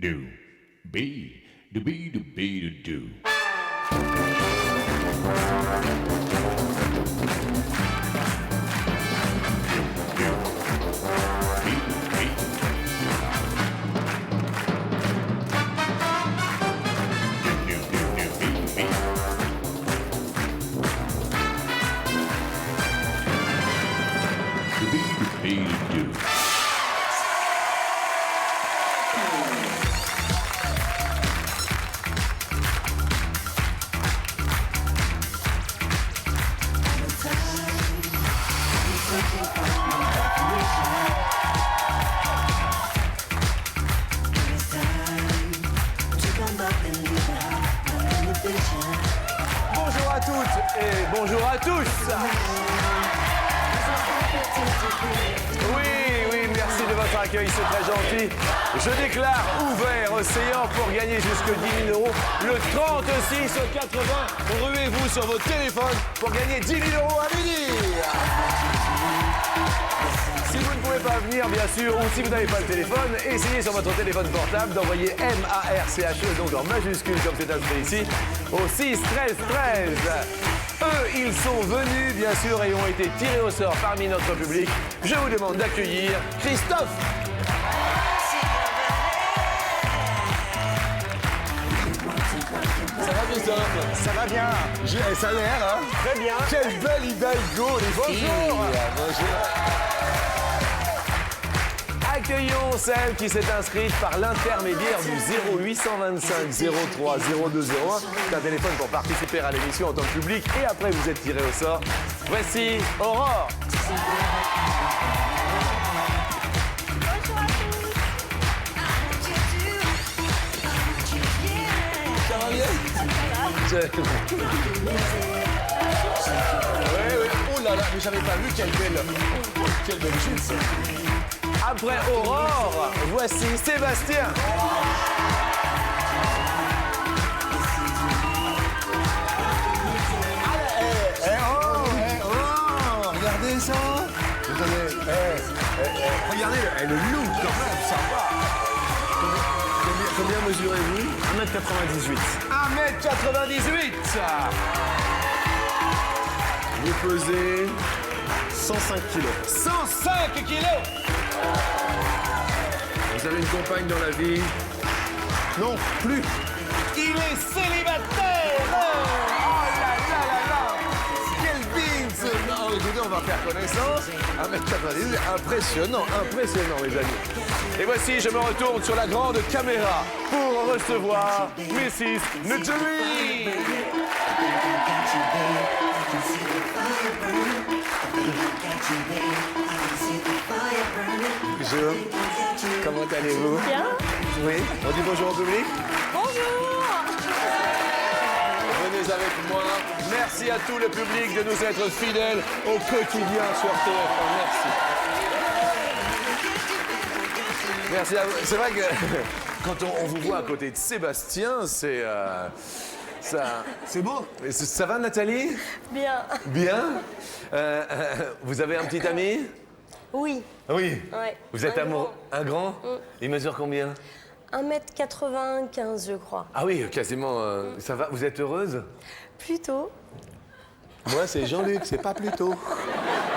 do, be, do, be, do, be, do, do. Bonjour à toutes et bonjour à tous. Oui, merci de votre accueil, c'est très gentil. Je déclare ouvert séant pour gagner jusque 10 000 €. Le 36 80, ruez-vous sur vos téléphones pour gagner 10 000 € à venir. Si vous ne pouvez pas venir, bien sûr, ou si vous n'avez pas le téléphone, essayez sur votre téléphone portable d'envoyer MARCHE, donc en majuscule comme c'est inscrit ici, au 6 13 13. Eux, ils sont venus, bien sûr, et ont été tirés au sort parmi notre public. Je vous demande d'accueillir Christophe. Ça va, Christophe? Ça va bien. Ça a l'air, hein? Très bien. Quelle belle Hidalgo, les filles. Bonjour. Accueillons celle qui s'est inscrite par l'intermédiaire du 0825 03 0201. C'est un téléphone pour participer à l'émission en tant que public et après vous êtes tiré au sort. Voici Aurore. Ça va bien? Oui. Oh là là, mais j'avais pas vu quelle belle chute. Après Aurore, voici Sébastien. Regardez ça. Regardez le look quand même, ça va. Combien mesurez-vous? 1m98. 1m98. Vous pesez 105 kilos. 105 kilos. Vous avez une compagne dans la vie? Non, plus. Il est célibataire. Oh là là là là. Quel beans. Non, écoutez, on va faire connaissance. 1m98, impressionnant, les amis. Et voici, je me retourne sur la grande caméra pour recevoir Mrs. Nutri. Bonjour. Comment allez-vous? Bien. Oui. On dit bonjour au public? Bonjour. Venez avec moi. Merci à tout le public de nous être fidèles au quotidien sur TF1. Merci. Merci à vous. C'est vrai que quand on vous voit à côté de Sébastien, c'est... ça... C'est beau. Ça va, Nathalie? Bien. Bien. Vous avez un petit ami? Oui. Oui. Ouais. Vous êtes Un amoureux? Un grand? Il mesure combien? 1m95, je crois. Ah oui, quasiment. Ça va? Vous êtes heureuse? Plutôt. Moi, c'est Jean-Luc, c'est pas plutôt.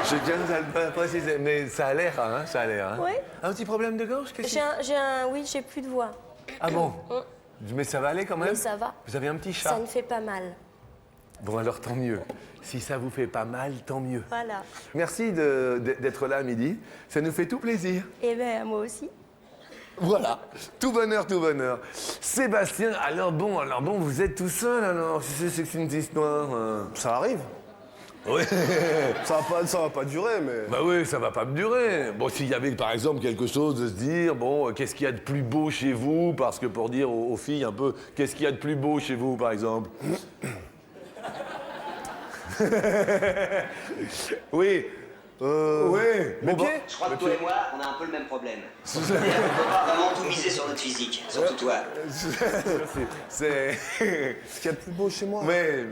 Je tiens à le préciser, mais ça a l'air, hein? Ça a l'air, hein? Oui. Un petit problème de gorge? Oui, j'ai plus de voix. Ah bon? Mais ça va aller quand même? Mais ça va. Vous avez un petit chat? Ça ne fait pas mal. Bon, alors tant mieux. Si ça vous fait pas mal, tant mieux. Voilà. Merci d'être là à midi. Ça nous fait tout plaisir. Et bien, moi aussi. Voilà, tout bonheur, tout bonheur. Sébastien, alors bon, vous êtes tout seul alors? C'est une histoire. Ça arrive. Oui. Ça va pas durer, mais... Bah oui, ça va pas me durer. Bon, s'il y avait par exemple quelque chose de se dire, bon, qu'est-ce qu'il y a de plus beau chez vous? Parce que pour dire aux filles un peu, qu'est-ce qu'il y a de plus beau chez vous, par exemple? Oui. Oui. Bon, bah, Je crois que toi et moi, on a un peu le même problème. On peut pas vraiment tout miser sur notre physique, surtout toi. c'est... Ce qu'il y a de plus beau chez moi. Mais...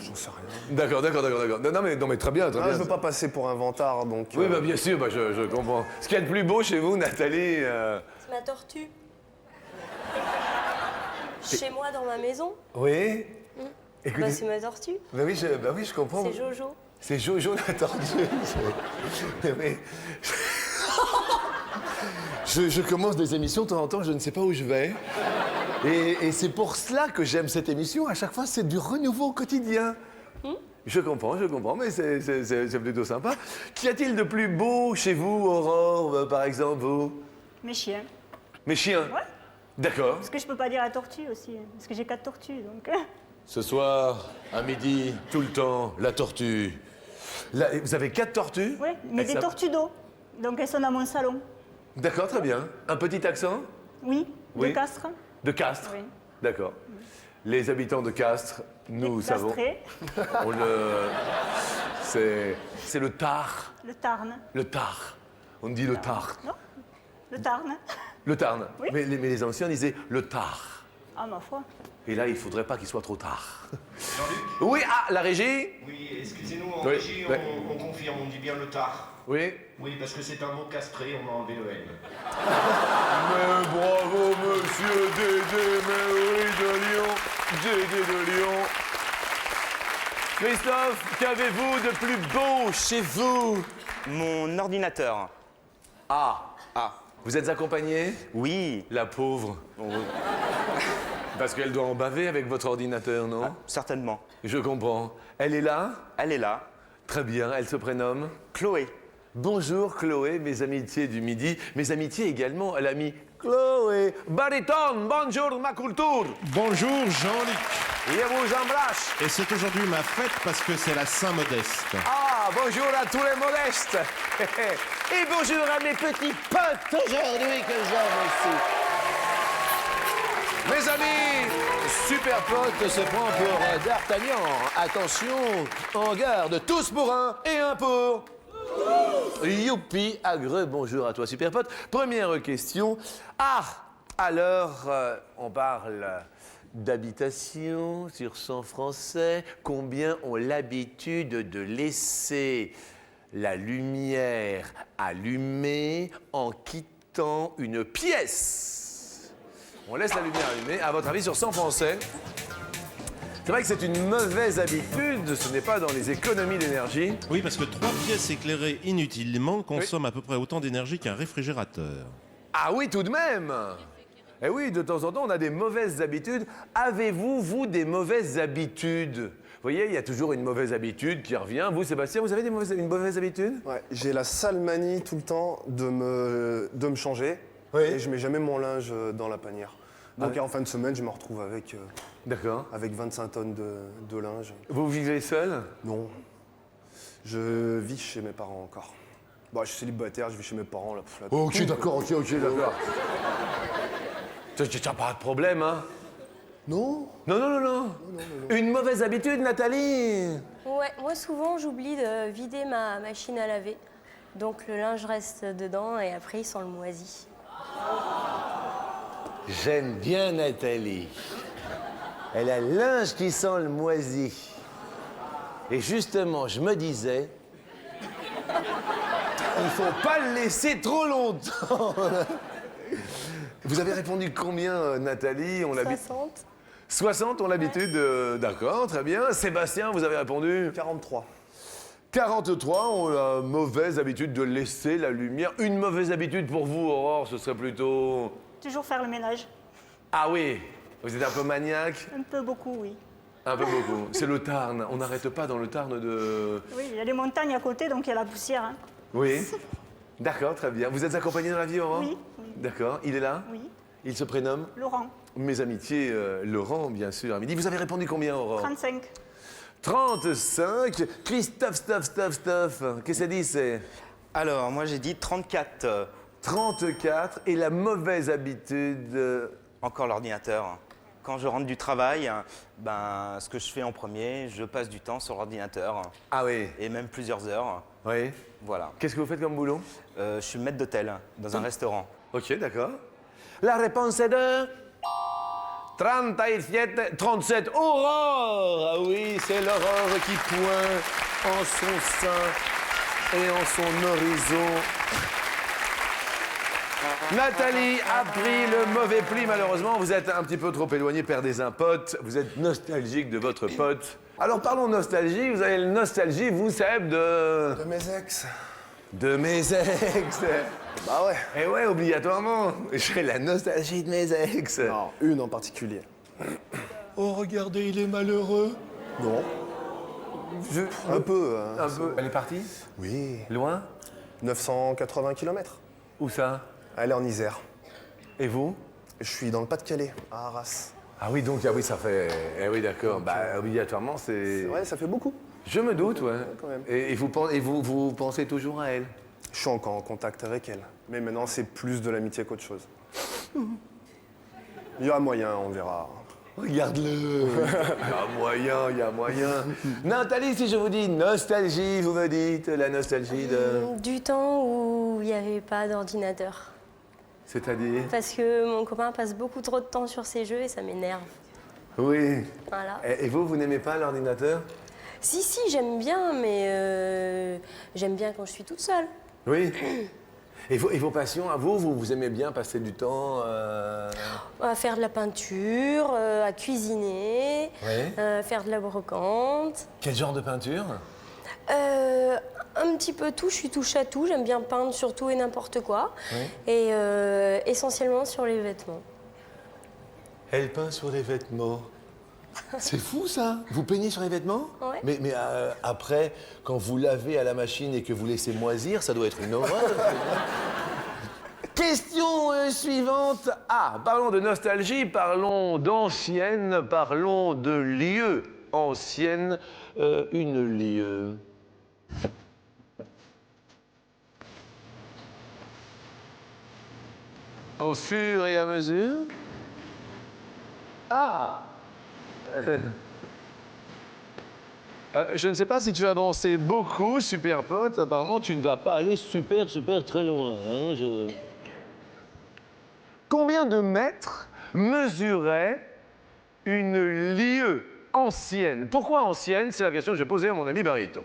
J'en sais rien. D'accord. Non, mais très bien, très Ah, bien. je veux pas passer pour un vantard, donc... Oui, bah, bien sûr, bah, je comprends. Ce qu'il y a de plus beau chez vous, Nathalie... C'est ma tortue. Chez moi, dans ma maison, Oui. bah, Écoutez, c'est ma tortue. bah oui, je comprends. C'est Jojo. C'est Jojo la tortue. Mais- je commence des émissions, de temps en temps, je ne sais pas où je vais. Et c'est pour cela que j'aime cette émission. À chaque fois, c'est du renouveau quotidien. Je comprends, mais c'est plutôt sympa. Qu'y a-t-il de plus beau chez vous, Aurore, par exemple, vous? Mes chiens. Mes chiens? Ouais. D'accord. Parce que je peux pas dire la tortue aussi, hein, parce que j'ai 4 tortues, donc... Ce soir, à midi, tout le temps, la tortue. Là, vous avez 4 tortues? Ouais, mais Elles des s'appellent- tortues d'eau. Donc elles sont dans mon salon. D'accord, très bien. Un petit accent? Oui, Oui. de Castres. De Castres? Oui. D'accord. Les habitants de Castres, nous savons. Castré, On le... C'est le Tar. le Tarn. Le Tar. On dit le Tar. Non, le Tarn. Le Tarn. Oui. Mais les anciens disaient le Tar. Ah, ma foi. Et là, il faudrait pas qu'il soit trop tard. Oui, ah, la régie? Oui, excusez-nous, en Oui, régie, oui. on confirme, on dit bien le tard. Oui. Oui, parce que c'est un mot castré, on a enlevé le N. Mais bravo, monsieur Dédé, mais oui, de Lyon. Dédé de Lyon. Christophe, qu'avez-vous de plus beau chez vous? Mon ordinateur. Ah. Ah, Vous êtes accompagné? oui. La pauvre. Parce qu'elle doit en baver avec votre ordinateur, non? Certainement. Je comprends. Elle est là? Elle est là. Très bien. Elle se prénomme? Chloé. Bonjour Chloé, mes amitiés du midi. Mes amitiés également à l'ami Chloé. Bariton, bonjour ma culture. Bonjour Jean-Luc. Je vous embrasse. Et c'est aujourd'hui ma fête parce que c'est la Saint-Modeste. Ah, bonjour à tous les modestes. Et bonjour à mes petits potes aujourd'hui que j'aime aussi. Mes amis, Super Pote se prend pour D'Artagnan. Attention, en garde, tous pour un et un pour... Youpi, agreux, bonjour à toi, Super Pote. Première question. Ah, alors, on parle d'habitation sur 100 Français. Combien ont l'habitude de laisser la lumière allumée en quittant une pièce? On laisse la lumière allumée. À votre avis, sur 100 Français, c'est vrai que c'est une mauvaise habitude. Ce n'est pas dans les économies d'énergie. Oui, parce que 3 pièces éclairées inutilement consomment à peu près autant d'énergie qu'un réfrigérateur. Ah oui, tout de même. Eh oui, de temps en temps, on a des mauvaises habitudes. Avez-vous, vous, des mauvaises habitudes? Vous voyez, il y a toujours une mauvaise habitude qui revient. Vous, Sébastien, vous avez une mauvaise habitude? Ouais, j'ai la sale manie tout le temps de me changer. Oui. Et je mets jamais mon linge dans la panière. Donc en fin de semaine, je me retrouve avec, D'accord. avec 25 tonnes de linge. Vous vivez seul? Non. Je vis chez mes parents encore. Bon, je suis célibataire, je vis chez mes parents. Là, Ok, d'accord, d'accord. T'as pas de problème, hein? Non. Non. Une mauvaise habitude, Nathalie? Ouais, moi souvent j'oublie de vider ma machine à laver. Donc le linge reste dedans et après il sent le moisi. J'aime bien Nathalie. Elle a le linge qui sent le moisi. Et justement, je me disais, il faut pas le laisser trop longtemps. Vous avez répondu combien, Nathalie? 60. 60 ont l'habitude, d'accord, très bien. Sébastien, vous avez répondu? 43. 43 ont la mauvaise habitude de laisser la lumière. Une mauvaise habitude pour vous, Aurore, ce serait plutôt... Toujours faire le ménage. Ah oui, vous êtes un peu maniaque? Un peu beaucoup, oui. Un peu beaucoup. C'est le Tarn. On n'arrête pas dans le Tarn de... Oui, il y a les montagnes à côté, donc il y a la poussière. Hein. Oui. D'accord, très bien. Vous êtes accompagné dans la vie, Aurore? Oui. D'accord. Il est là? Oui. Il se prénomme? Laurent, Mes amitiés, Laurent, bien sûr, à midi. Vous avez répondu combien, Aurore? 35. 35. Christophe, Stoph. Qu'est-ce que ça dit, c'est? Alors, moi j'ai dit 34. 34. Et la mauvaise habitude... Encore l'ordinateur. Quand je rentre du travail, ben, ce que je fais en premier, je passe du temps sur l'ordinateur. Ah oui. Et même plusieurs heures. Oui. Voilà. Qu'est-ce que vous faites comme boulot? Je suis maître d'hôtel dans un restaurant. Ok, d'accord. La réponse est de... 37. Aurore! Ah oui, c'est l'aurore qui pointe en son sein et en son horizon. Nathalie a pris le mauvais pli, malheureusement. Vous êtes un petit peu trop éloigné, perdez un pote. Vous êtes nostalgique de votre pote. Alors, parlons nostalgie. Vous avez le nostalgie, vous, Seb, de... De mes ex. De mes ex. Bah ouais. Eh ouais, obligatoirement. J'ai la nostalgie de mes ex. Non, une en particulier. Oh, regardez, il est malheureux. Non. Un peu. Un peu. Elle est partie? Oui. Loin? 980 km. Où ça? Elle est en Isère. Et vous? Je suis dans le Pas-de-Calais, à Arras. Ah oui, donc, ah oui, ça fait... Eh oui, d'accord. Bah, obligatoirement, c'est... Ouais, ça fait beaucoup. Je me doute, ouais. quand même. Et vous pensez toujours à elle? Je suis encore en contact avec elle. Mais maintenant, c'est plus de l'amitié qu'autre chose. Il y a moyen, on verra. Regarde-le. Il y a moyen. Nathalie, si je vous dis nostalgie, vous me dites la nostalgie de... Du temps où il n'y avait pas d'ordinateur. C'est-à-dire? Parce que mon copain passe beaucoup trop de temps sur ses jeux et ça m'énerve. Oui. Voilà. Et vous n'aimez pas l'ordinateur? Si, j'aime bien, mais j'aime bien quand je suis toute seule. Oui. Et vos passions, à vous aimez bien passer du temps À faire de la peinture, à cuisiner, Ouais. faire de la brocante. Quel genre de peinture? Un petit peu tout, je suis touche à tout. J'aime bien peindre sur tout et n'importe quoi. Oui. Et essentiellement sur les vêtements. Elle peint sur les vêtements. C'est fou ça. Vous peignez sur les vêtements? Ouais. Mais après, quand vous lavez à la machine et que vous laissez moisir, ça doit être une horreur. Question suivante. Ah, parlons de nostalgie, parlons d'ancienne, parlons de lieux anciennes. Une lieu. Au fur et à mesure. Ah! Je ne sais pas si tu as avancé beaucoup, super pote. Apparemment, tu ne vas pas aller super très loin. Hein, Combien de mètres mesurait une lieue ancienne? Pourquoi ancienne? C'est la question que j'ai posée à mon ami Barito.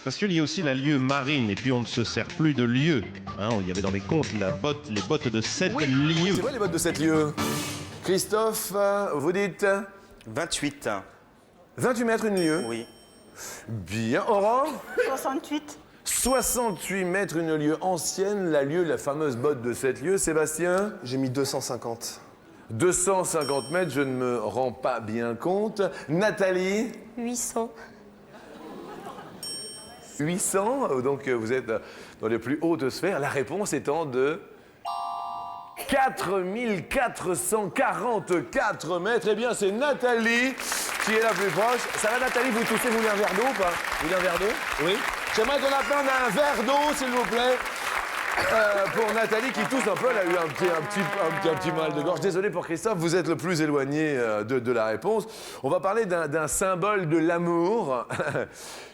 Parce qu'il y a aussi la lieue marine, et puis on ne se sert plus de lieue. Hein, il y avait dans les contes les bottes de 7 lieues. C'est vrai les bottes de 7 lieues? Christophe, vous dites 28. 28 mètres une lieue? Oui. Bien. Aurore? 68. 68 mètres une lieue ancienne, la fameuse botte de 7 lieues. Sébastien? J'ai mis 250. 250 mètres, je ne me rends pas bien compte. Nathalie? 800. 800, donc vous êtes dans les plus hautes sphères. La réponse étant de 4444 mètres. Eh bien, c'est Nathalie qui est la plus proche. Ça va, Nathalie? Vous toussez, vous voulez un verre d'eau ou pas? Vous voulez un verre d'eau? Oui. J'aimerais qu'on appelle un verre d'eau, s'il vous plaît. Pour Nathalie qui tousse un peu, elle a eu un petit mal de gorge. Désolé pour Christophe, vous êtes le plus éloigné de la réponse. On va parler d'un symbole de l'amour.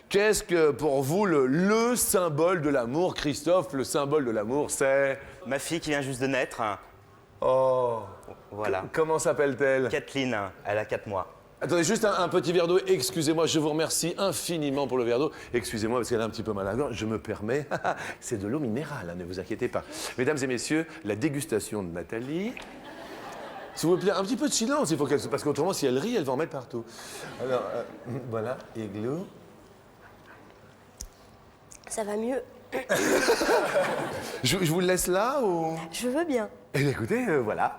Qu'est-ce que pour vous le symbole de l'amour, Christophe? Le symbole de l'amour, c'est... Ma fille qui vient juste de naître. Oh. Voilà. Comment s'appelle-t-elle? Kathleen, elle a 4 mois. Attendez, juste un petit verre d'eau. Excusez-moi, je vous remercie infiniment pour le verre d'eau. Excusez-moi parce qu'elle a un petit peu mal à la gorge. Je me permets. C'est de l'eau minérale, hein, ne vous inquiétez pas. Mesdames et messieurs, la dégustation de Nathalie. S'il vous plaît, un petit peu de silence, il faut qu'elle... parce qu'autrement, si elle rit, elle va en mettre partout. Alors, voilà, igloo. Ça va mieux. Je vous le laisse là ou... Je veux bien. Eh bien, écoutez, voilà.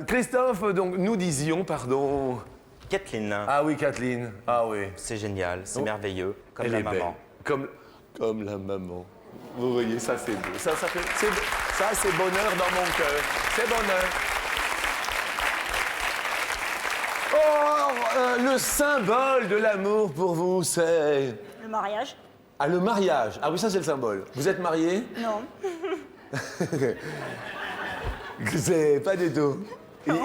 Christophe, donc, nous disions, pardon... Kathleen. Ah oui, Kathleen. Ah oui. C'est génial, c'est merveilleux, comme Elle la est belle. maman. Comme la maman. Vous voyez, ça c'est beau. Ça c'est bonheur dans mon cœur. C'est bonheur. Oh, le symbole de l'amour pour vous, c'est... Le mariage. Ah, le mariage. Ah oui, ça c'est le symbole. Vous êtes mariés? Non. C'est pas du tout.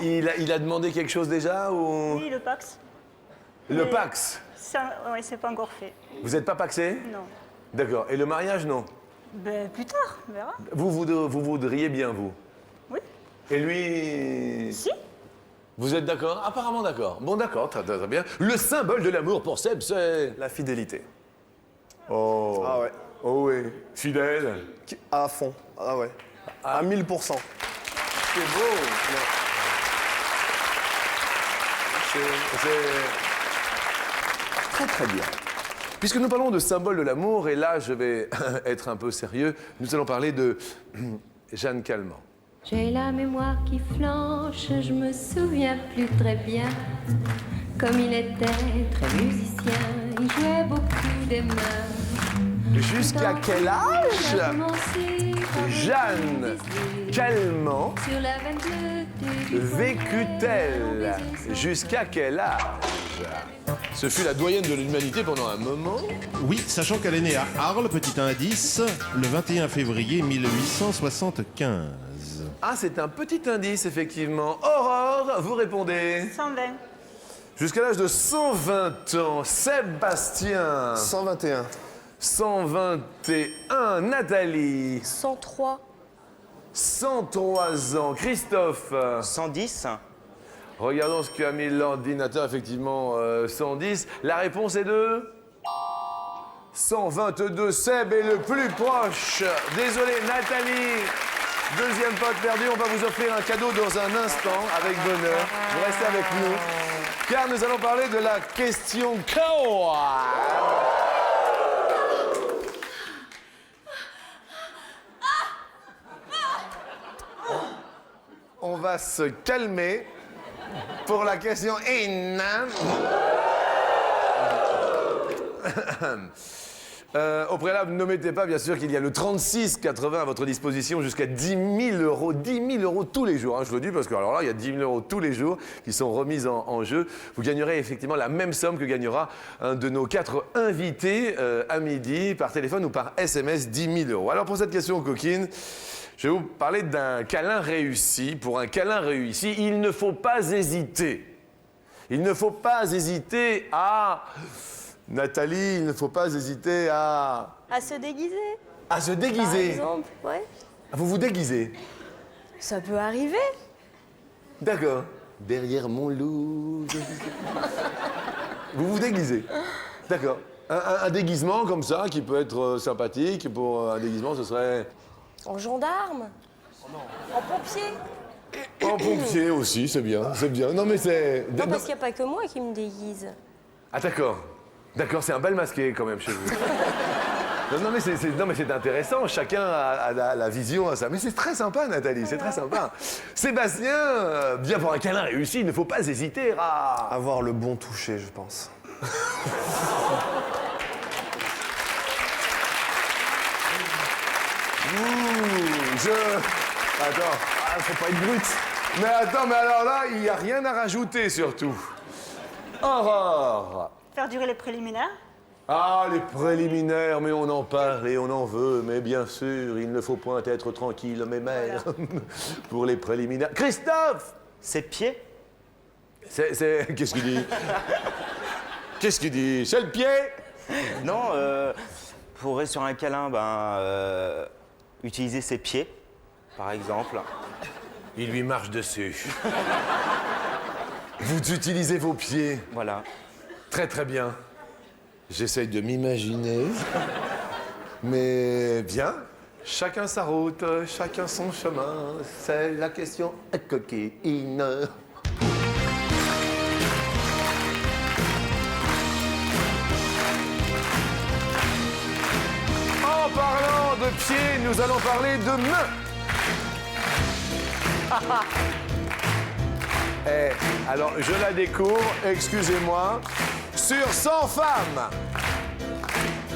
Il a demandé quelque chose déjà ou... Oui, le Pax. Le Mais Pax. Oui, c'est pas encore fait. Vous n'êtes pas paxé? Non. D'accord. Et le mariage, non? Ben, plus tard, on verra. Vous voudriez bien, vous? Oui. Et lui... Si. Vous êtes d'accord? Apparemment d'accord. Bon, d'accord, très bien. Le symbole de l'amour pour Seb, c'est... La fidélité. Oh. Ah ouais. Oh oui. Fidèle. À fond. Ah ouais. À 1000%. C'est beau. C'est très très bien. Puisque nous parlons de symbole de l'amour, et là je vais être un peu sérieux, nous allons parler de Jeanne Calment. J'ai la mémoire qui flanche, je me souviens plus très bien. Comme il était très musicien, il jouait beaucoup des mains. Jusqu'à quel âge Jeanne Calment vécut-elle? Jusqu'à quel âge? Ce fut la doyenne de l'humanité pendant un moment. Oui, sachant qu'elle est née à Arles, petit indice, le 21 février 1875. Ah, c'est un petit indice, effectivement. Aurore, vous répondez? 120. Jusqu'à l'âge de 120 ans. Sébastien. 121. 121. Nathalie. 103. 103 ans. Christophe. 110. Regardons ce qu'a mis l'ordinateur, effectivement, 110. La réponse est de 122. Seb est le plus proche. Désolé, Nathalie. Deuxième pote perdu. On va vous offrir un cadeau dans un instant, avec bonheur. Vous restez avec nous, car nous allons parler de la question KO. On va se calmer pour la question in. Au préalable, n'omettez pas, bien sûr, qu'il y a le 36,80 à votre disposition jusqu'à 10 000 euros. 10 000 euros tous les jours, hein, je le dis, parce que alors là, il y a 10 000 euros tous les jours qui sont remis en jeu. Vous gagnerez effectivement la même somme que gagnera un de nos 4 invités à midi, par téléphone ou par SMS, 10 000 euros. Alors pour cette question coquine, je vais vous parler d'un câlin réussi. Pour un câlin réussi, il ne faut pas hésiter. Il ne faut pas hésiter à... Nathalie, il ne faut pas hésiter à... À se déguiser. À se Par déguiser. exemple, ouais. Vous vous déguisez. Ça peut arriver. D'accord. Derrière mon loup. Vous vous déguisez. D'accord. Un déguisement comme ça, qui peut être sympathique. Pour un déguisement, ce serait... En gendarme. En pompier. En pompier aussi, c'est bien, c'est bien. Non mais c'est... Non, parce qu'il n'y a pas que moi qui me déguise. Ah d'accord. D'accord, c'est un bal masqué quand même chez vous. Non mais c'est intéressant, chacun a la vision à ça. Mais c'est très sympa Nathalie, c'est très sympa. Sébastien, bien pour un câlin réussi, il ne faut pas hésiter à... Avoir le bon toucher, je pense. Attends, faut pas être brut. Mais attends, mais alors là, il n'y a rien à rajouter surtout. Aurore. Faire durer les préliminaires. Ah, les préliminaires, mais on en parle et on en veut, mais bien sûr, il ne faut point être tranquille, mes mères, pour les préliminaires. Christophe! Ses pieds. Qu'est-ce qu'il dit? Qu'est-ce qu'il dit? C'est le pied? Non, pour être sur un câlin, utiliser ses pieds, par exemple. Il lui marche dessus. Vous utilisez vos pieds. Voilà. Très très bien. J'essaye de m'imaginer. Mais bien, chacun sa route, chacun son chemin. C'est la question coquine. En parlant de pieds, nous allons parler de mains. Alors, je la découvre, excusez-moi. Sur 100 femmes,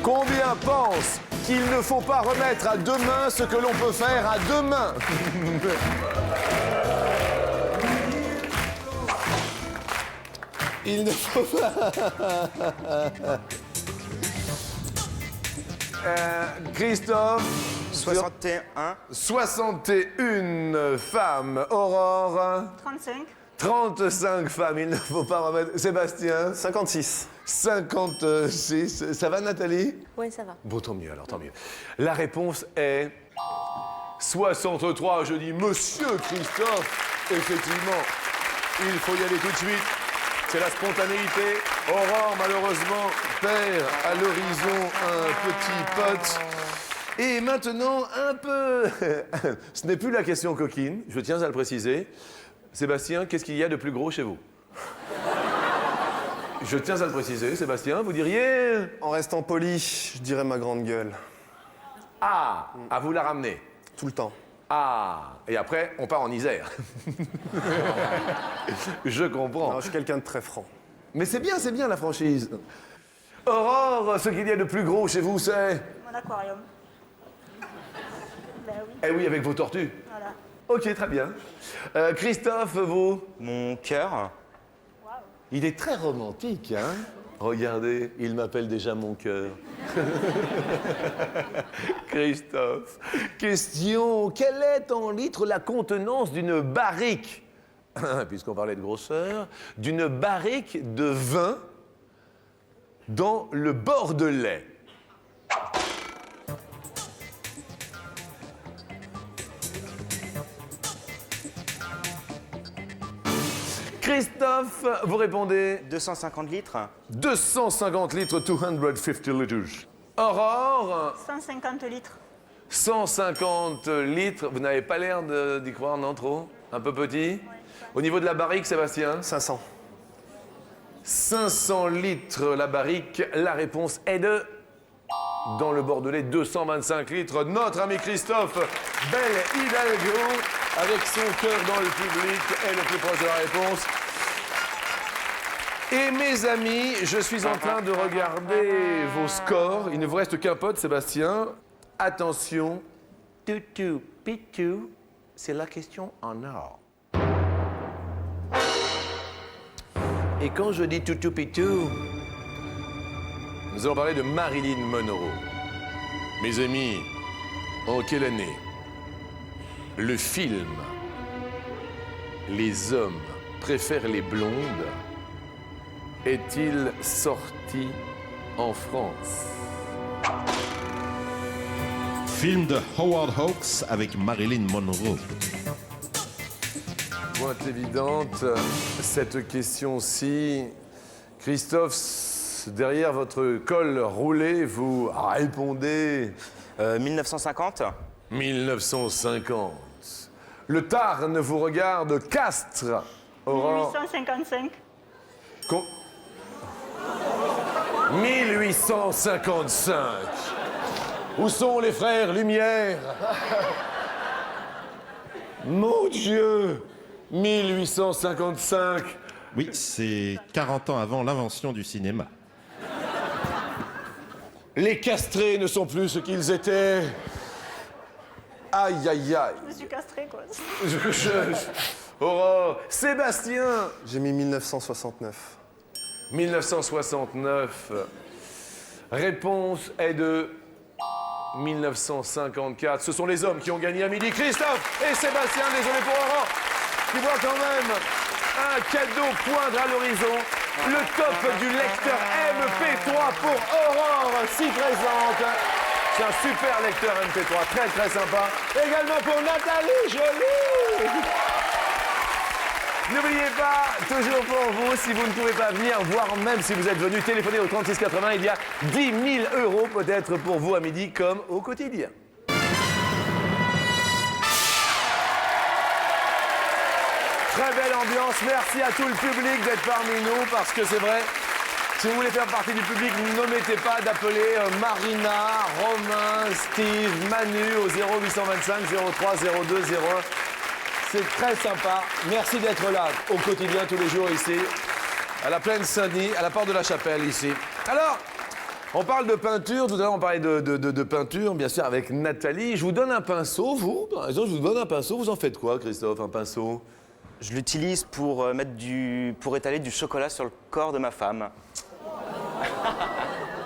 combien pensent qu'il ne faut pas remettre à deux mains ce que l'on peut faire à deux mains? Il ne faut pas... Christophe? 61. 61 femmes. Aurore? 35. 35 femmes, il ne faut pas remettre... Sébastien? 56. 56. Ça va, Nathalie? Oui, ça va. Bon, tant mieux, alors, tant mieux. La réponse est 63. Je dis, monsieur Christophe, effectivement, il faut y aller tout de suite. C'est la spontanéité. Aurore, malheureusement, perd à l'horizon un petit pote. Et maintenant, un peu... Ce n'est plus la question coquine, je tiens à le préciser. Sébastien, qu'est-ce qu'il y a de plus gros chez vous? Je tiens à le préciser, Sébastien, vous diriez... En restant poli, je dirais ma grande gueule. Ah, à vous la ramener. Tout le temps. Ah, et après, on part en Isère. Je comprends. Non, je suis quelqu'un de très franc. Mais c'est bien la franchise. Aurore, ce qu'il y a de plus gros chez vous, c'est... Mon aquarium. Ben oui, Eh oui, avec vos tortues. voilà. Ok, très bien. Christophe, vous? Mon cœur. Il est très romantique, hein? Regardez, il m'appelle déjà mon cœur. Christophe. Question, quelle est en litres la contenance d'une barrique, puisqu'on parlait de grosseur, d'une barrique de vin dans le Bordelais? Christophe, vous répondez 250 litres. 250 litres, 250 litres. Aurore, 150 litres. 150 litres. Vous n'avez pas l'air d'y croire, non, trop? Un peu petit? Au niveau de la barrique, Sébastien? 500. 500 litres la barrique. La réponse est de... Dans le Bordelais, 225 litres. Notre ami Christophe, bel Hidalgo, avec son cœur dans le public, est le plus proche de la réponse. Et mes amis, je suis en train de regarder vos scores. Il ne vous reste qu'un pote, Sébastien. Attention. Toutou, pitou, c'est la question en or. Et quand je dis toutou, pitou, nous allons parler de Marilyn Monroe. Mes amis, en quelle année le film Les hommes préfèrent les blondes est-il sorti en France? Film de Howard Hawks avec Marilyn Monroe. Pointe évidente, cette question-ci. Christophe, derrière votre col roulé, vous répondez... 1950. 1950. Le Tarn vous regarde, Castres. Aurore. 1855. 1855. Où sont les frères Lumière? Mon Dieu! 1855. Oui, c'est 40 ans avant l'invention du cinéma. Les castrés ne sont plus ce qu'ils étaient. Aïe, aïe, aïe. Je me suis castré, quoi. Aurore. Sébastien. J'ai mis 1969. 1969. Réponse est de 1954. Ce sont les hommes qui ont gagné à midi. Christophe et Sébastien, désolé pour Aurore, qui voit quand même un cadeau poindre à l'horizon. Le top du lecteur MP3 pour Aurore, si présente. C'est un super lecteur MP3, très très sympa. Également pour Nathalie Joly. N'oubliez pas, toujours pour vous, si vous ne pouvez pas venir, voire même si vous êtes venu téléphoner au 3680, il y a 10 000 € peut-être pour vous à midi comme au quotidien. Très belle ambiance, merci à tout le public d'être parmi nous parce que c'est vrai, si vous voulez faire partie du public, n'omettez pas d'appeler Marina, Romain, Steve, Manu au 0825 03 02 01. C'est très sympa. Merci d'être là au quotidien, tous les jours ici, à la Plaine Saint-Denis, à la Porte de la Chapelle ici. Alors, on parle de peinture. Tout à l'heure, on parlait de peinture, bien sûr, avec Nathalie. Je vous donne un pinceau, vous, par exemple, je vous donne un pinceau. Vous en faites quoi, Christophe, un pinceau? Je l'utilise pour pour étaler du chocolat sur le corps de ma femme.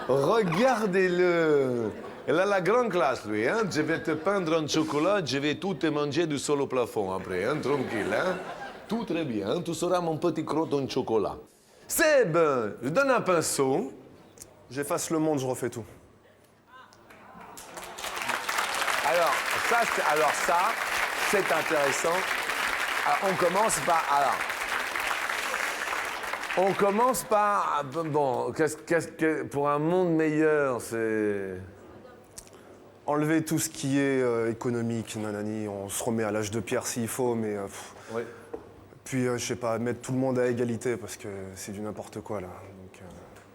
Regardez-le. Elle a la grande classe, lui. Hein? Je vais te peindre en chocolat, je vais tout te manger du sol au plafond après. Hein? Tranquille. Hein? Tout très bien. Tu seras mon petit crotte en chocolat. Seb, je donne un pinceau. J'efface le monde, je refais tout. Alors, ça, c'est intéressant. Alors, on commence par... Bon, pour un monde meilleur, c'est... Enlever tout ce qui est économique, nanani, on se remet à l'âge de pierre s'il faut, mais... Ouais. Puis, je sais pas, mettre tout le monde à égalité, parce que c'est du n'importe quoi, là. Donc,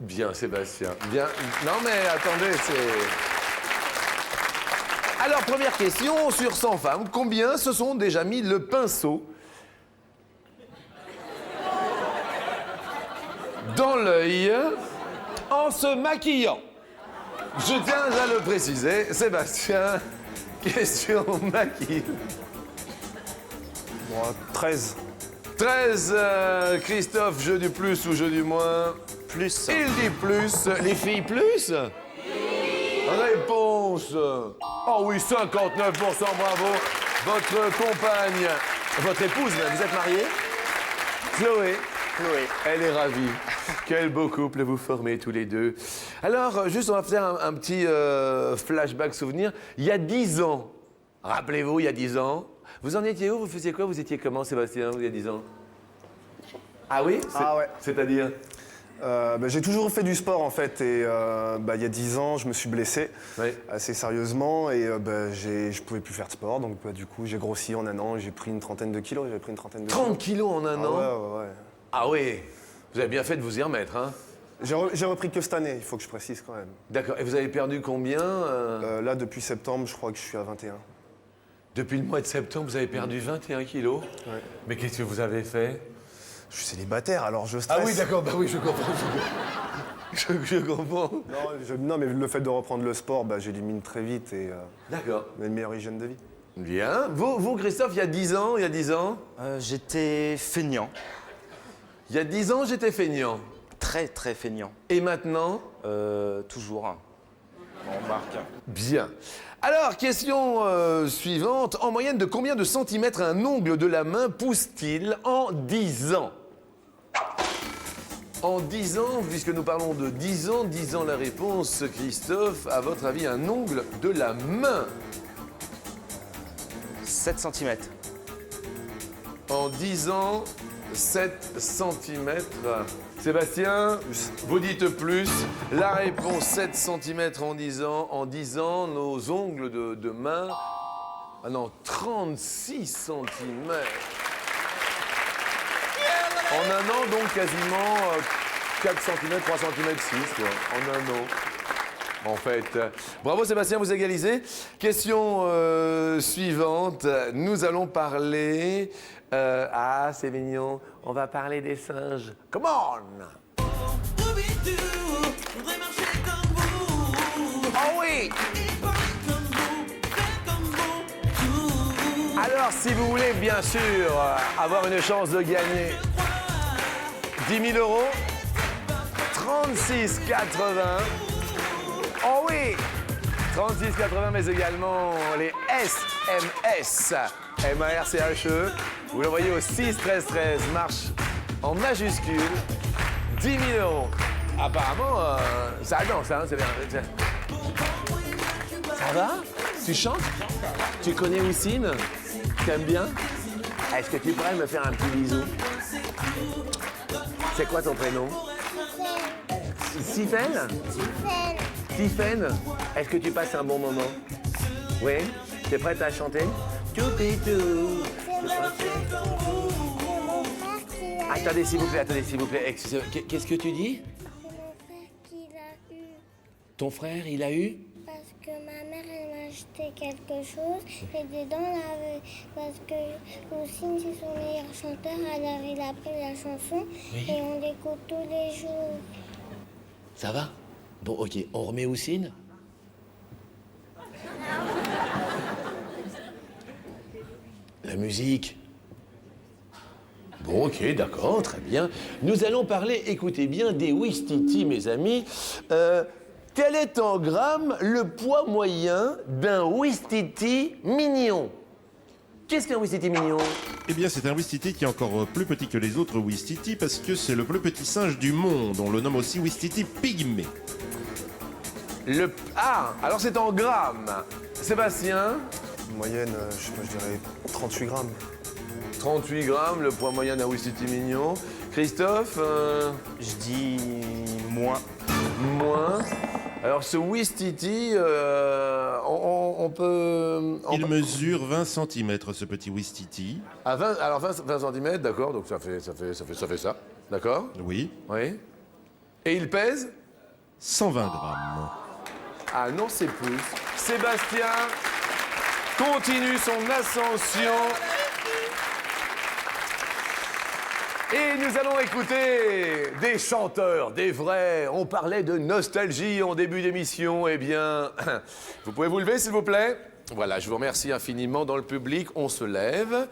Bien, Sébastien. Bien. Non, mais attendez, c'est... Alors, première question, sur 100 femmes, combien se sont déjà mis le pinceau dans l'œil en se maquillant? Je tiens à le préciser, Sébastien, question maquille. bon, 13. 13, Christophe, jeu du plus ou jeu du moins? Plus. Il dit plus. Les filles plus? Réponse. Oh oui, 59%, bravo. Votre compagne, votre épouse, vous êtes mariée? Chloé. Elle est ravie. Quel beau couple vous formez tous les deux. Alors, juste, on va faire un petit flashback souvenir. Il y a 10 ans, rappelez-vous, il y a 10 ans, vous en étiez où? Vous faisiez quoi? Vous étiez comment, Sébastien, il y a 10 ans? Ah oui? Ah ouais. C'est-à-dire? J'ai toujours fait du sport, en fait, et il y a 10 ans, je me suis blessé Oui. assez sérieusement, et je pouvais plus faire de sport, donc du coup, j'ai grossi en un an, j'ai pris une trentaine de kilos, 30 kilos en un an? Ouais. Ah oui. Vous avez bien fait de vous y remettre, hein? J'ai repris que cette année, il faut que je précise quand même. D'accord. Et vous avez perdu combien Là, depuis septembre, je crois que je suis à 21. Depuis le mois de septembre, vous avez perdu 21 kilos? Ouais. Mais qu'est-ce que vous avez fait? Je suis célibataire, alors je stresse. Ah oui, d'accord, bah oui, je comprends. Je comprends. Non, mais le fait de reprendre le sport, j'élimine très vite et D'accord. on a une meilleure hygiène de vie. Bien. Vous, Christophe, il y a 10 ans, J'étais feignant. Il y a 10 ans, j'étais feignant. Très, très feignant. Et maintenant? Toujours. On remarque. Bien. Alors, question suivante. En moyenne, de combien de centimètres un ongle de la main pousse-t-il en 10 ans? En 10 ans, puisque nous parlons de 10 ans la réponse, Christophe, à votre avis, un ongle de la main? 7 cm. En 10 ans, 7 cm. Sébastien, vous dites plus. La réponse, 7 cm en 10 ans. En 10 ans, nos ongles de main... Ah non, 36 cm. En un an, donc, quasiment 4 cm, 3 cm 6, quoi. En un an. En fait. Bravo Sébastien, vous égalisez. Question suivante. Nous allons parler... ah, c'est mignon. On va parler des singes. Come on! Oh oui! Alors, si vous voulez, bien sûr, avoir une chance de gagner 10 000 €, 36,80. Oh oui! 36,80, mais également les SMS. M-A-R-C-H-E. Vous l'envoyez au 6 13 13, marche en majuscule. 10 000 €. Apparemment, ça danse, hein, c'est bien. Ça va? Tu chantes? Tu connais Houssine? T'aimes bien? Est-ce que tu pourrais me faire un petit bisou? C'est quoi ton prénom? Sifène? Sifène? Est-ce que tu passes un bon moment? Oui? T'es prête à chanter? Toupitou. Attendez, s'il vous plaît, Excusez-moi. Qu'est-ce que tu dis? Ton frère, il a eu? Parce que ma mère, elle m'a acheté quelque chose et dedans, parce que Houssine, c'est son meilleur chanteur, alors il a pris la chanson et on l'écoute tous les jours. Ça va? Bon, ok, on remet Houssine? La musique. Bon, ok, d'accord, très bien. Nous allons parler, écoutez bien, des Ouistiti, mes amis. Quel est en grammes le poids moyen d'un Ouistiti mignon? Qu'est-ce qu'un Ouistiti mignon? Eh bien, c'est un Ouistiti qui est encore plus petit que les autres Ouistiti parce que c'est le plus petit singe du monde. On le nomme aussi Ouistiti pygmée. Ah, alors c'est en grammes. Sébastien? Moyenne, je sais pas, je dirais 38 grammes. 38 grammes, le poids moyen d'un Ouistiti mignon. Christophe? Je dis moins. Moins. Alors, ce Ouistiti, on peut... Il mesure 20 cm, ce petit Ouistiti. À 20, alors 20 cm, d'accord, donc ça fait ça, d'accord? Oui. Oui. Et il pèse? 120 grammes. Ah non, c'est plus. Sébastien continue son ascension. Et nous allons écouter des chanteurs, des vrais. On parlait de nostalgie en début d'émission. Eh bien, vous pouvez vous lever, s'il vous plaît? Voilà, je vous remercie infiniment. Dans le public, on se lève.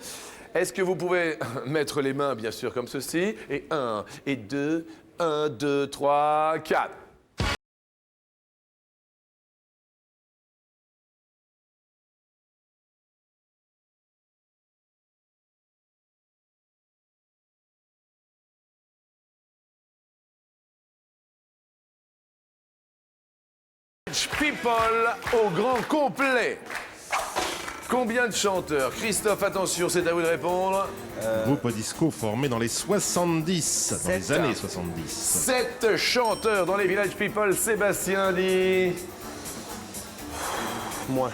Est-ce que vous pouvez mettre les mains, bien sûr, comme ceci? Et 1, et 2, 1, 2, 3, 4. People au grand complet. Combien de chanteurs? Christophe, attention, c'est à vous de répondre. Groupe disco formé dans les 70, dans les années 70. 7 chanteurs dans les Village People. Sébastien dit... Moins.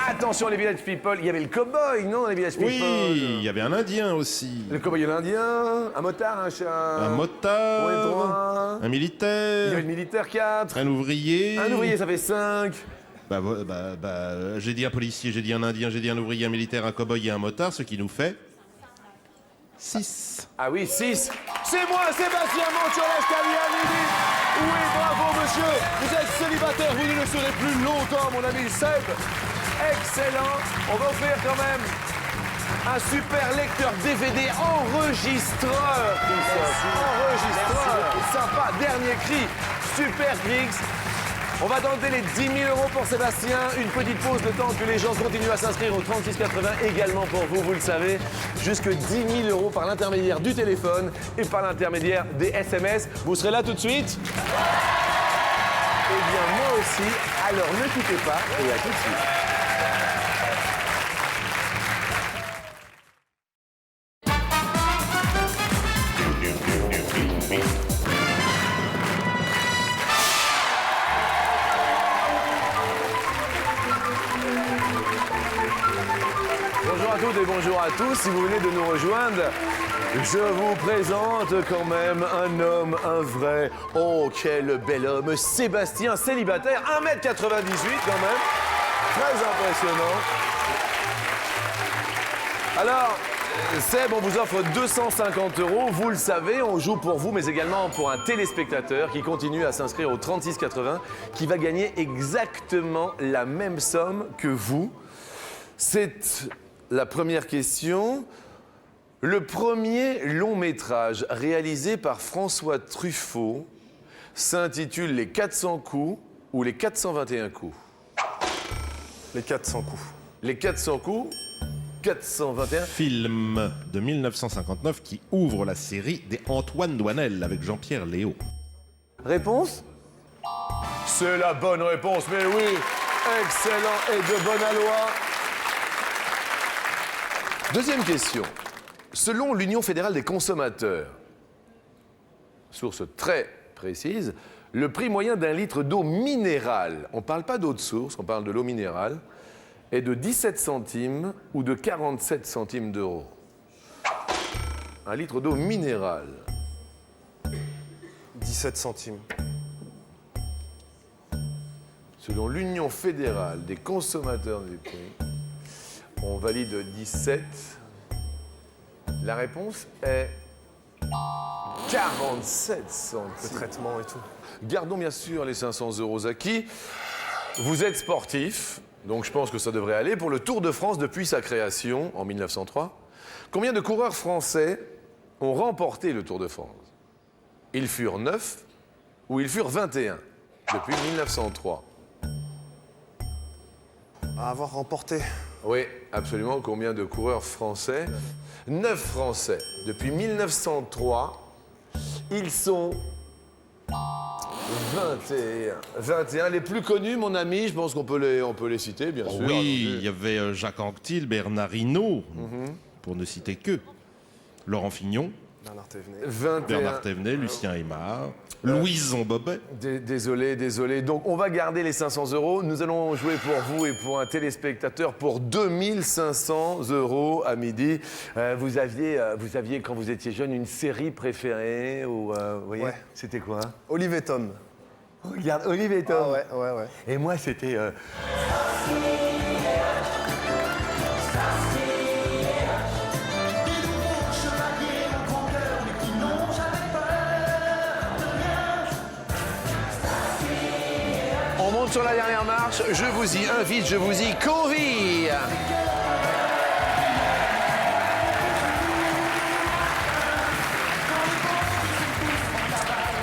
Attention, les Village People. Il y avait le cow-boy, non, les Village People? Oui, il y avait un Indien aussi. Le cow-boy et l'Indien, un motard, un chat... Un motard, Ouais, 3. un Il y avait militaire, le militaire, 4. un ouvrier. Un ouvrier, ça fait 5. J'ai dit un policier, j'ai dit un Indien, j'ai dit un ouvrier, un militaire, un cow-boy et un motard, ce qui nous fait 6. Ah oui, 6. C'est moi, Sébastien, monte sur l'escalier, allez-y. Oui, bravo, monsieur. Vous êtes célibataire, vous ne le serez plus longtemps, mon ami Seb. Excellent. On va offrir quand même un super lecteur DVD enregistreur. Enregistreur. Sympa. Dernier cri. Super Grix. On va tenter les 10 000 € pour Sébastien. Une petite pause de temps que les gens continuent à s'inscrire au 3680. Également pour vous, vous le savez, jusque 10 000 € par l'intermédiaire du téléphone et par l'intermédiaire des SMS. Vous serez là tout de suite? Eh bien, moi aussi. Alors ne quittez pas et à tout de suite. Bonjour à toutes et bonjour à tous. Si vous venez de nous rejoindre, je vous présente quand même un homme, un vrai. Oh, quel bel homme. Sébastien, célibataire, 1m98 quand même. Très impressionnant. Alors, Seb, on vous offre 250 €. Vous le savez, on joue pour vous, mais également pour un téléspectateur qui continue à s'inscrire au 3680, qui va gagner exactement la même somme que vous. C'est la première question. Le premier long métrage réalisé par François Truffaut s'intitule Les 400 coups ou Les 421 coups? Les 400 coups. Les 400 coups, 421. Film de 1959 qui ouvre la série des Antoine Douanel avec Jean-Pierre Léaud. Réponse? C'est la bonne réponse, mais oui. Excellent et de bonne aloi. Deuxième question. Selon l'Union fédérale des consommateurs, source très précise, le prix moyen d'un litre d'eau minérale, on ne parle pas d'eau de source, on parle de l'eau minérale, est de 17 centimes ou de 47 centimes d'euros. Un litre d'eau minérale. 17 centimes. Selon l'Union fédérale des consommateurs du prix, on valide 17. La réponse est 47 centimes. Le traitement et tout. Gardons bien sûr les 500 € acquis. Vous êtes sportif, donc je pense que ça devrait aller. Pour le Tour de France depuis sa création en 1903, combien de coureurs français ont remporté le Tour de France? Ils furent 9 ou ils furent 21 depuis 1903? À avoir remporté. Oui, absolument. Combien de coureurs français? 9 Français. Depuis 1903, ils sont 21. 21. Les plus connus, mon ami, je pense qu'on peut les citer, bien sûr. Oui, il y avait Jacques Anquetil, Bernard Hinault, pour ne citer que. Laurent Fignon. Bernard Thévenet. 21. Bernard Thévenet, Lucien Aymar, Louison Bobet. Désolé. Donc, on va garder les 500 €. Nous allons jouer pour vous et pour un téléspectateur pour 2500 € à midi. Vous aviez, quand vous étiez jeune, une série préférée ou, vous voyez, Ouais. C'était quoi? Olive et Tom. Regarde, Olive et Tom. Ah ouais. Et moi, c'était... On monte sur la dernière marche, je vous y invite, je vous y convie.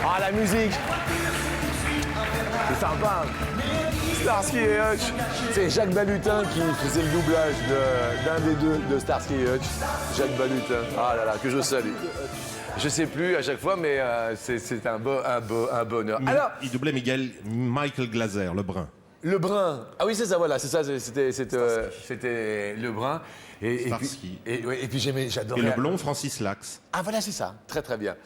Ah, la musique. C'est sympa. Starsky et Hutch. C'est Jacques Balutin qui faisait le doublage d'un des deux de Starsky et Hutch. Jacques Balutin. Ah là là, que je salue. Je sais plus à chaque fois, mais c'est un bonheur. Alors, Il doublait Michael Glaser, le brun. le brun. Ah oui, c'est ça, voilà, c'est ça, c'était le brun. Et Starsky. puis j'adorais. Et le blond, Francis Lax. Ah voilà, c'est ça. Très très bien.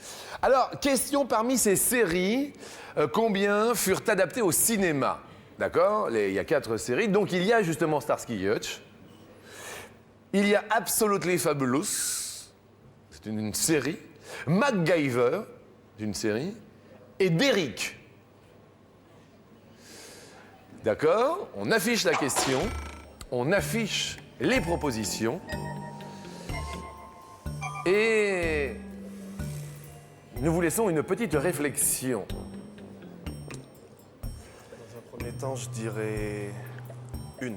Alors, question parmi ces séries, combien furent adaptées au cinéma? D'accord? Il y a 4 séries. Donc il y a justement Starsky et Hutch. Il y a Absolutely Fabulous. C'est une série. MacGyver, d'une série. Et Derrick. D'accord? On affiche la question. On affiche les propositions. Et nous vous laissons une petite réflexion. Dans un premier temps, je dirais une.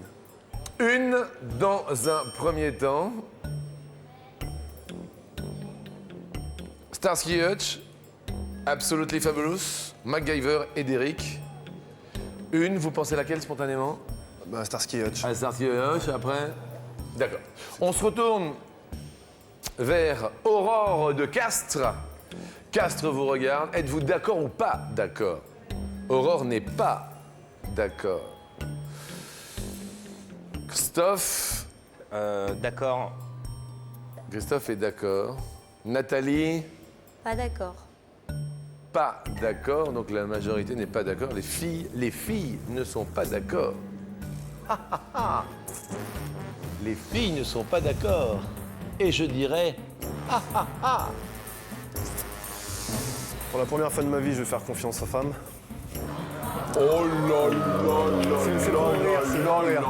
Une dans un premier temps. Starsky et Hutch, Absolutely Fabulous, MacGyver et Derrick. Une, vous pensez laquelle spontanément? Bah, Starsky et Hutch. Ah, Starsky et Hutch, après. D'accord. On se retourne vers Aurore de Castres. Castres vous regarde. Êtes-vous d'accord ou pas d'accord? Aurore n'est pas d'accord. Christophe. D'accord. Christophe est d'accord. Nathalie. Pas d'accord. Pas d'accord. Donc la majorité n'est pas d'accord. Les filles ne sont pas d'accord. Les filles ne sont pas d'accord. Et je dirais... Pour la première fois de ma vie, je vais faire confiance aux femmes. Oh là là là. C'est pour rire, c'est pour rire.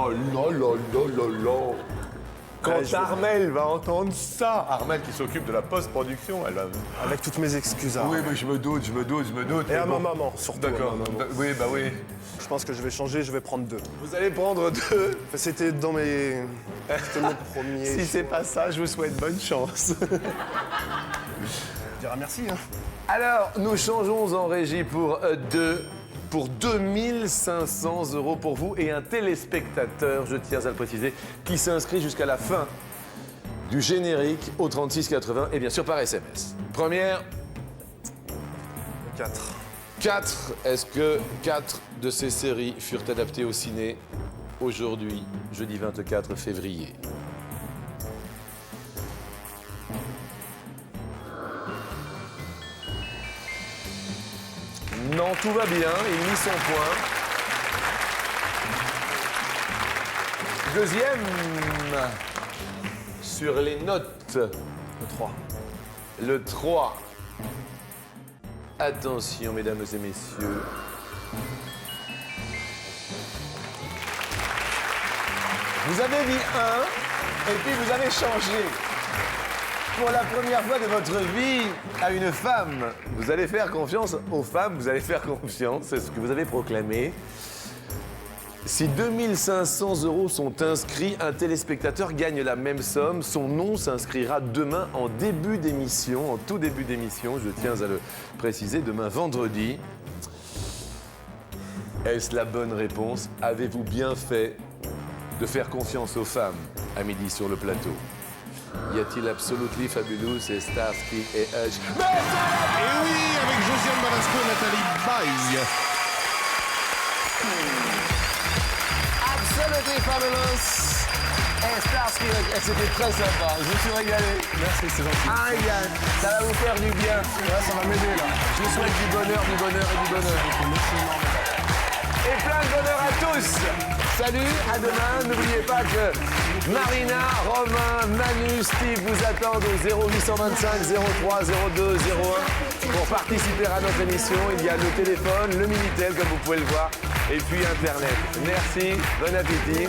Quand Ouais, je vais- Armel va entendre ça, Armel qui s'occupe de la post-production, elle va... Avec toutes mes excuses. Oui, mais je me doute. Et mais à bon. ma maman, surtout. D'accord. à ma maman. Oui, bah oui. Je pense que je vais changer, je vais prendre 2. Vous allez prendre 2. Enfin, c'était dans mes... C'était mon premier... Si c'est pas ça, je vous souhaite bonne chance. Je dirais merci, hein. Alors, nous changeons en régie pour 2500 € pour vous et un téléspectateur, je tiens à le préciser, qui s'inscrit jusqu'à la fin du générique au 3680 et bien sûr par SMS. Première, 4. 4. Est-ce que 4 de ces séries furent adaptées au ciné aujourd'hui, jeudi 24 février? Non, tout va bien, il mit son point. Deuxième, sur les notes. Le 3. Le 3. Attention, mesdames et messieurs. Vous avez mis 1 et puis vous avez changé. Pour la première fois de votre vie à une femme. Vous allez faire confiance aux femmes, vous allez faire confiance, c'est ce que vous avez proclamé. Si 2500 € sont inscrits, un téléspectateur gagne la même somme. Son nom s'inscrira demain en début d'émission, en tout début d'émission, je tiens à le préciser, demain vendredi. Est-ce la bonne réponse? Avez-vous bien fait de faire confiance aux femmes à midi sur le plateau? Y a-t-il Absolutely Fabulous et Starsky et Hutch? Et oui, avec Josiane Balasco et Nathalie Baye. Absolutely Fabulous Starsky, c'était très sympa. Je me suis régalé. Merci, c'est gentil. Un régal. Ça va vous faire du bien. Ouais, ça va m'aider là. Je vous souhaite du bonheur et du bonheur. Et plein de bonheur à tous. Salut, à demain. N'oubliez pas que Marina, Romain, Manu, Steve vous attendent au 0825 03 02 01 pour participer à notre émission. Il y a le téléphone, le Minitel comme vous pouvez le voir et puis Internet. Merci, bon appétit.